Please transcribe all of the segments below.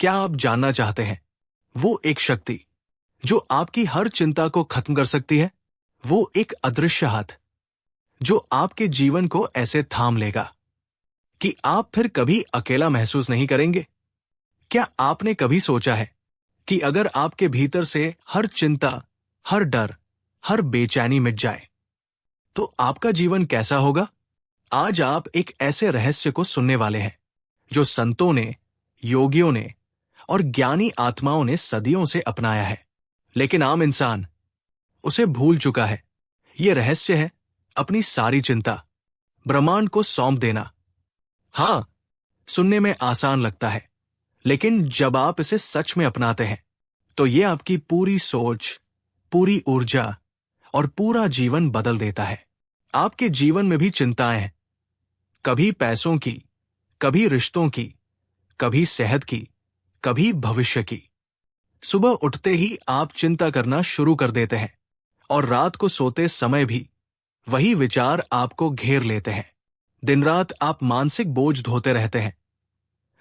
क्या आप जानना चाहते हैं वो एक शक्ति जो आपकी हर चिंता को खत्म कर सकती है? वो एक अदृश्य हाथ जो आपके जीवन को ऐसे थाम लेगा कि आप फिर कभी अकेला महसूस नहीं करेंगे। क्या आपने कभी सोचा है कि अगर आपके भीतर से हर चिंता, हर डर, हर बेचैनी मिट जाए तो आपका जीवन कैसा होगा? आज आप एक ऐसे रहस्य को सुनने वाले हैं जो संतों ने, योगियों ने और ज्ञानी आत्माओं ने सदियों से अपनाया है, लेकिन आम इंसान उसे भूल चुका है। यह रहस्य है अपनी सारी चिंता ब्रह्मांड को सौंप देना। हां, सुनने में आसान लगता है, लेकिन जब आप इसे सच में अपनाते हैं तो यह आपकी पूरी सोच, पूरी ऊर्जा और पूरा जीवन बदल देता है। आपके जीवन में भी चिंताएं हैं, कभी पैसों की, कभी रिश्तों की, कभी सेहत की, कभी भविष्य की। सुबह उठते ही आप चिंता करना शुरू कर देते हैं और रात को सोते समय भी वही विचार आपको घेर लेते हैं। दिन रात आप मानसिक बोझ ढोते रहते हैं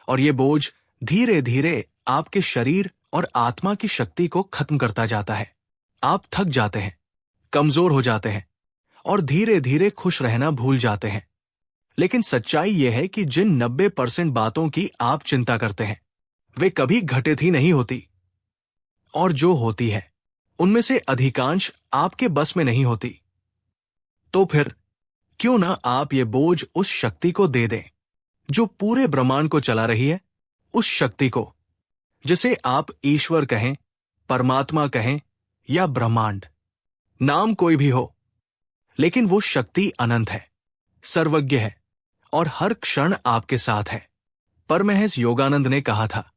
और ये बोझ धीरे धीरे आपके शरीर और आत्मा की शक्ति को खत्म करता जाता है। आप थक जाते हैं, कमजोर हो जाते हैं और धीरे धीरे खुश रहना भूल जाते हैं। लेकिन सच्चाई यह है कि जिन 90% बातों की आप चिंता करते हैं वे कभी घटित ही नहीं होती, और जो होती है उनमें से अधिकांश आपके बस में नहीं होती। तो फिर क्यों ना आप ये बोझ उस शक्ति को दे दें जो पूरे ब्रह्मांड को चला रही है, उस शक्ति को जिसे आप ईश्वर कहें, परमात्मा कहें या ब्रह्मांड। नाम कोई भी हो, लेकिन वो शक्ति अनंत है, सर्वज्ञ है और हर क्षण आपके साथ है। परमहंस योगानंद ने कहा था,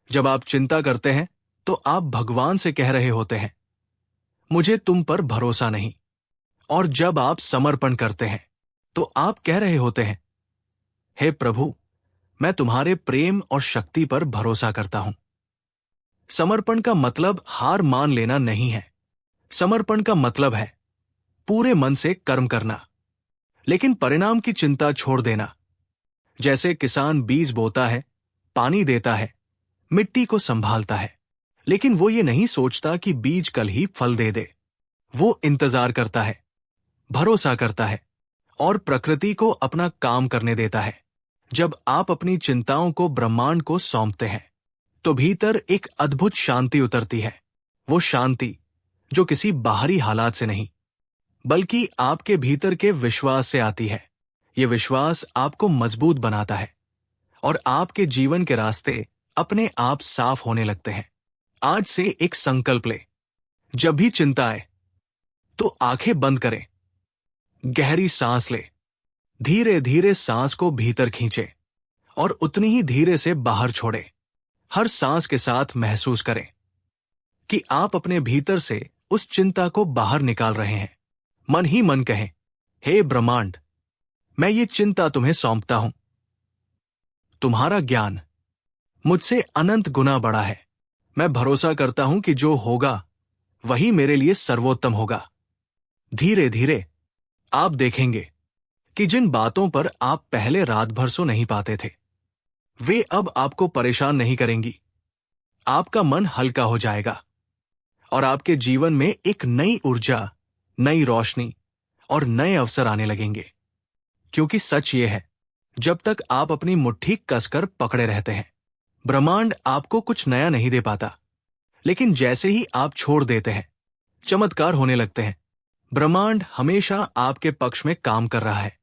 जब आप चिंता करते हैं तो आप भगवान से कह रहे होते हैं, मुझे तुम पर भरोसा नहीं। और जब आप समर्पण करते हैं तो आप कह रहे होते हैं, हे प्रभु, मैं तुम्हारे प्रेम और शक्ति पर भरोसा करता हूं। समर्पण का मतलब हार मान लेना नहीं है। समर्पण का मतलब है पूरे मन से कर्म करना, लेकिन परिणाम की चिंता छोड़ देना। जैसे किसान बीज बोता है, पानी देता है, मिट्टी को संभालता है, लेकिन वो ये नहीं सोचता कि बीज कल ही फल दे दे। वो इंतजार करता है, भरोसा करता है और प्रकृति को अपना काम करने देता है। जब आप अपनी चिंताओं को ब्रह्मांड को सौंपते हैं तो भीतर एक अद्भुत शांति उतरती है। वो शांति जो किसी बाहरी हालात से नहीं, बल्कि आपके भीतर के विश्वास से आती है। ये विश्वास आपको मजबूत बनाता है और आपके जीवन के रास्ते अपने आप साफ होने लगते हैं। आज से एक संकल्प ले, जब भी चिंता आए तो आंखें बंद करें, गहरी सांस ले, धीरे धीरे सांस को भीतर खींचे और उतनी ही धीरे से बाहर छोड़े। हर सांस के साथ महसूस करें कि आप अपने भीतर से उस चिंता को बाहर निकाल रहे हैं। मन ही मन कहें, हे ब्रह्मांड, मैं ये चिंता तुम्हें सौंपता हूं। तुम्हारा ज्ञान मुझसे अनंत गुना बड़ा है। मैं भरोसा करता हूं कि जो होगा वही मेरे लिए सर्वोत्तम होगा। धीरे धीरे आप देखेंगे कि जिन बातों पर आप पहले रात भर सो नहीं पाते थे वे अब आपको परेशान नहीं करेंगी। आपका मन हल्का हो जाएगा और आपके जीवन में एक नई ऊर्जा, नई रोशनी और नए अवसर आने लगेंगे। क्योंकि सच ये है, जब तक आप अपनी मुट्ठी कसकर पकड़े रहते हैं ब्रह्मांड आपको कुछ नया नहीं दे पाता। लेकिन जैसे ही आप छोड़ देते हैं, चमत्कार होने लगते हैं। ब्रह्मांड हमेशा आपके पक्ष में काम कर रहा है।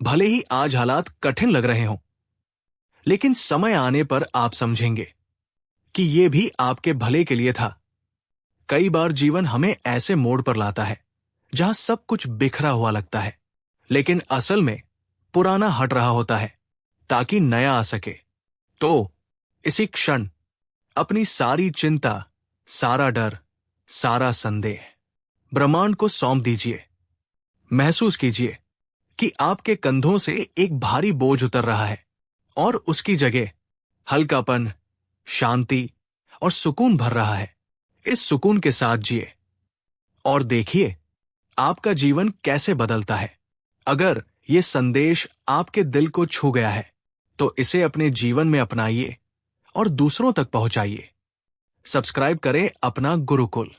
भले ही आज हालात कठिन लग रहे हों, लेकिन समय आने पर आप समझेंगे कि यह भी आपके भले के लिए था। कई बार जीवन हमें ऐसे मोड़ पर लाता है जहां सब कुछ बिखरा हुआ लगता है, लेकिन असल में पुराना हट रहा होता है ताकि नया आ सके। तो इसी क्षण अपनी सारी चिंता, सारा डर, सारा संदेह ब्रह्मांड को सौंप दीजिए। महसूस कीजिए कि आपके कंधों से एक भारी बोझ उतर रहा है और उसकी जगह हल्कापन, शांति और सुकून भर रहा है। इस सुकून के साथ जिए और देखिए आपका जीवन कैसे बदलता है। अगर यह संदेश आपके दिल को छू गया है तो इसे अपने जीवन में अपनाइए और दूसरों तक पहुंचाइए। सब्सक्राइब करें अपना गुरुकुल।